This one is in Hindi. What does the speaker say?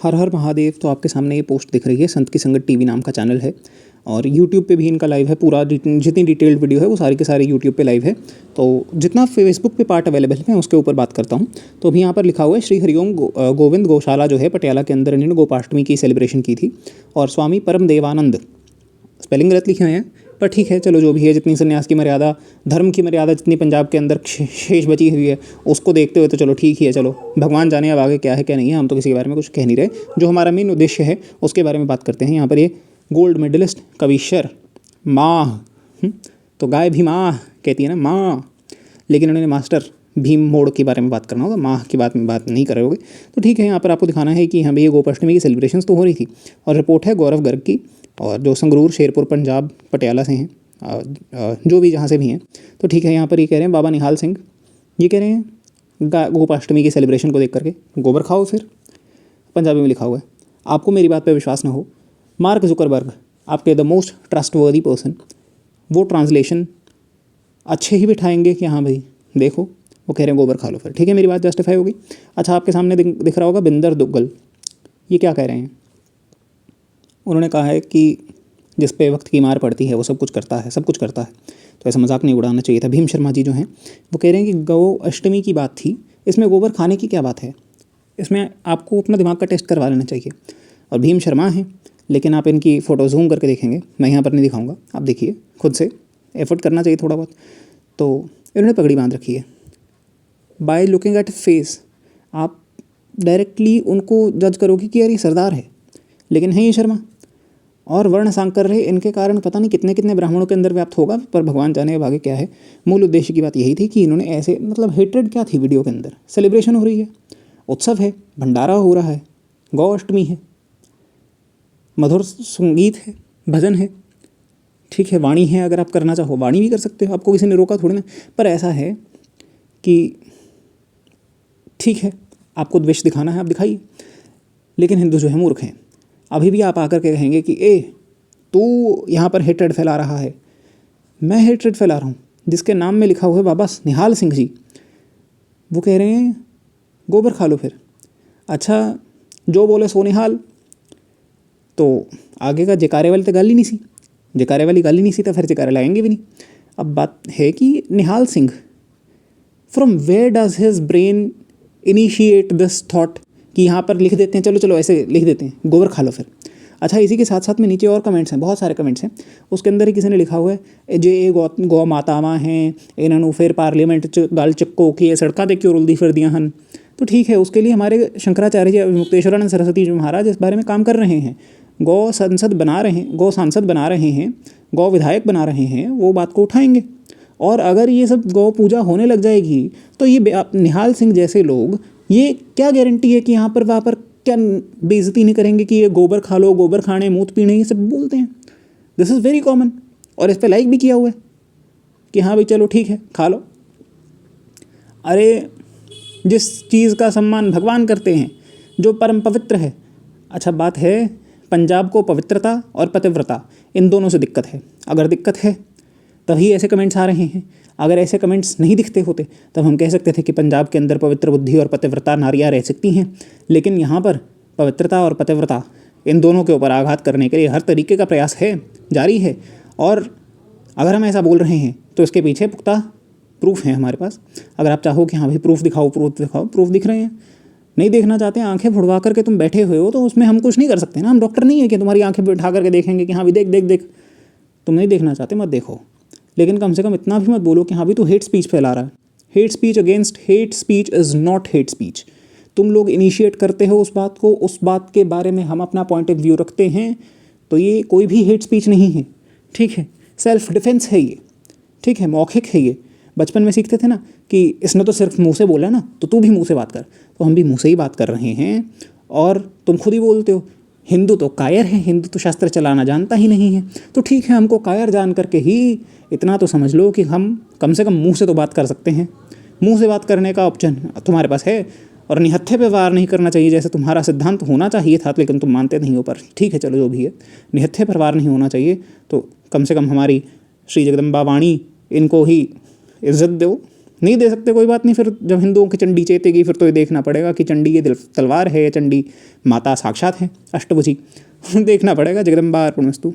हर हर महादेव। तो आपके सामने ये पोस्ट दिख रही है, संत की संगत टीवी नाम का चैनल है और यूट्यूब पे भी इनका लाइव है। पूरा जितनी डिटेल्ड वीडियो है वो सारी के सारे यूट्यूब पे लाइव है। तो जितना फेसबुक पे पार्ट अवेलेबल है मैं उसके ऊपर बात करता हूँ। तो अभी यहाँ पर लिखा हुआ है श्री हरिओम गोविंद गौशाला जो है पटियाला के अंदर इन्होंने गोपाष्टमी की सेलिब्रेशन की थी और स्वामी परम देवानंद, स्पेलिंग गलत लिखे हुए हैं पर ठीक है चलो जो भी है, जितनी संन्यास की मर्यादा, धर्म की मर्यादा जितनी पंजाब के अंदर शेष बची हुई है उसको देखते हुए तो चलो ठीक ही है। चलो भगवान जाने अब आगे क्या है क्या नहीं है, हम तो किसी के बारे में कुछ कह नहीं रहे। जो हमारा मेन उद्देश्य है उसके बारे में बात करते हैं। यहाँ पर ये गोल्ड मेडलिस्ट कविश्वर माँ, तो गाय भी माँ कहती है ना माँ, लेकिन उन्होंने मास्टर भीम मोड़ के बारे में बात करना होगा, माँ की बात नहीं कर रहे होगे। तो ठीक है, यहाँ पर आपको दिखाना है कि हाँ भैया गोपाष्टमी की सेलिब्रेशंस तो हो रही थी और रिपोर्ट है गौरव गर्ग की, और जो संगरूर, शेरपुर, पंजाब, पटियाला से हैं, जो भी जहाँ से भी हैं। तो ठीक है, यहाँ पर ये कह रहे हैं बाबा निहाल सिंह, ये कह रहे हैं गोपाष्टमी की सेलिब्रेशन को देख करके गोबर खाओ। फिर पंजाबी में लिखा हुआ है, आपको मेरी बात पे विश्वास ना हो, मार्क जुकरबर्ग आपके द मोस्ट ट्रस्टवर्दी पर्सन, वो ट्रांसलेशन अच्छे ही बिठाएंगे कि हाँ भाई देखो वो कह रहे हैं गोबर खा लो। फिर ठीक है, मेरी बात जस्टिफाई होगी। अच्छा, आपके सामने दिख रहा होगा बिंदर दुग्गल, ये क्या कह रहे हैं? उन्होंने कहा है कि जिस पे वक्त की मार पड़ती है वो सब कुछ करता है, सब कुछ करता है, तो ऐसा मजाक नहीं उड़ाना चाहिए था। भीम शर्मा जी जो हैं वो कह रहे हैं कि गौ अष्टमी की बात थी, इसमें गोबर खाने की क्या बात है, इसमें आपको अपना दिमाग का टेस्ट करवा लेना चाहिए। और भीम शर्मा हैं, लेकिन आप इनकी फ़ोटो जूम करके देखेंगे, मैं यहाँ पर नहीं दिखाऊंगा, आप देखिए खुद से, एफर्ट करना चाहिए थोड़ा बहुत। तो इन्होंने पगड़ी बांध रखी है। बाय लुकिंग एट फेस आप डायरेक्टली उनको जज करोगे कि यार ये सरदार है, लेकिन है ये शर्मा। और वर्ण सांकर्य इनके कारण पता नहीं कितने कितने ब्राह्मणों के अंदर व्याप्त होगा, पर भगवान जाने अब आगे क्या है। मूल उद्देश्य की बात यही थी कि इन्होंने ऐसे, मतलब हेट्रेड क्या थी वीडियो के अंदर, सेलिब्रेशन हो रही है, उत्सव है, भंडारा हो रहा है, गौ अष्टमी है, मधुर संगीत है, भजन है, ठीक है, वाणी है, अगर आप करना चाहो वाणी भी कर सकते हो, आपको किसी ने रोका थोड़ी ना। पर ऐसा है कि ठीक है, आपको द्वेष दिखाना है आप दिखाइए, लेकिन हिंदू जो है मूर्ख हैं। अभी भी आप आकर के कहेंगे कि ए तू यहाँ पर हेट्रेड फैला रहा है, मैं हेट्रेड फैला रहा हूँ? जिसके नाम में लिखा हुआ है बाबा निहाल सिंह जी, वो कह रहे हैं गोबर खा लो। फिर अच्छा, जो बोले सो निहाल, तो आगे का जयकारे वाली तो गाली नहीं सी, जयकारे वाली गाली नहीं सी तो फिर जयकारे लगाएंगे भी नहीं। अब बात है कि Nihal Singh, from where does his brain initiate this thought कि यहाँ पर लिख देते हैं, चलो चलो ऐसे लिख देते हैं गोबर खा लो फिर। अच्छा, इसी के साथ साथ में नीचे और कमेंट्स हैं, बहुत सारे कमेंट्स हैं, उसके अंदर ही किसी ने लिखा हुआ है जे ये गौ मातावां हैं, इन्होंने फिर पार्लियामेंट च गल चक्को कि ये सड़कों पर क्यों रुलदी फिरदियां हन। तो ठीक है, उसके लिए हमारे शंकराचार्य जी, मुक्तेश्वरानंद सरस्वती जी महाराज इस बारे में काम कर रहे हैं, गौ सांसद बना रहे हैं, गौ विधायक बना रहे हैं, वो बात को उठाएंगे। और अगर ये सब गौ पूजा होने लग जाएगी तो ये निहाल सिंह जैसे लोग, ये क्या गारंटी है कि यहाँ पर वहाँ पर क्या बेइज्जती नहीं करेंगे कि ये गोबर खा लो, गोबर खाने, मूत पीने, ये सब बोलते हैं। दिस इज़ वेरी कॉमन, और इस पर लाइक भी किया हुआ है कि हाँ भाई चलो ठीक है खा लो। अरे जिस चीज़ का सम्मान भगवान करते हैं, जो परम पवित्र है। अच्छा, बात है पंजाब को पवित्रता और पतिव्रता इन दोनों से दिक्कत है। अगर दिक्कत है तभी ऐसे कमेंट्स आ रहे हैं, अगर ऐसे कमेंट्स नहीं दिखते होते तब हम कह सकते थे कि पंजाब के अंदर पवित्र बुद्धि और पतिव्रता नारियाँ रह सकती हैं। लेकिन यहाँ पर पवित्रता और पतिव्रता इन दोनों के ऊपर आघात करने के लिए हर तरीके का प्रयास है, जारी है। और अगर हम ऐसा बोल रहे हैं तो इसके पीछे पुख्ता प्रूफ है हमारे पास। अगर आप चाहो कि हाँ भाई प्रूफ दिखाओ, प्रूफ दिख रहे हैं। नहीं देखना चाहते, आंखें फुड़वा करके तुम बैठे हुए हो, तो उसमें हम कुछ नहीं कर सकते ना। हम डॉक्टर नहीं है कि तुम्हारी आंखें बिठा करके देखेंगे कि हाँ भी देख देख देख। तुम नहीं देखना चाहते मत देखो, लेकिन कम से कम इतना भी मत बोलो कि हाँ भी तू हेट स्पीच फैला रहा है। Hate speech against hate speech is not hate speech. तुम लोग इनिशिएट करते हो उस बात को, उस बात के बारे में हम अपना पॉइंट ऑफ व्यू रखते हैं, तो ये कोई भी हेट स्पीच नहीं है, ठीक है। सेल्फ डिफेंस है ये, ठीक है, मौखिक है ये। बचपन में सीखते थे ना कि इसने तो सिर्फ मुंह से बोला ना, तो तू भी मुंह से बात कर। तो हम भी मुंह से ही बात कर रहे हैं, और तुम खुद ही बोलते हो हिंदू तो कायर है, हिंदू तो शास्त्र चलाना जानता ही नहीं है। तो ठीक है, हमको कायर जान करके ही इतना तो समझ लो कि हम कम से कम मुंह से तो बात कर सकते हैं। मुंह से बात करने का ऑप्शन तुम्हारे पास है, और निहत्थे पे वार नहीं करना चाहिए जैसे तुम्हारा सिद्धांत होना चाहिए था, लेकिन तुम मानते नहीं हो। पर ठीक है, चलो जो भी है, निहत्थे पर वार नहीं होना चाहिए। तो कम से कम हमारी श्री जगदम्बा वाणी, इनको ही इज्जत दो, नहीं दे सकते कोई बात नहीं, फिर जब हिंदुओं की चंडी चेतेगी फिर तो ये देखना पड़ेगा कि चंडी ये तलवार है या चंडी माता साक्षात है अष्टभुजी। देखना पड़ेगा। जगदम्बा अर्पणमस्तु।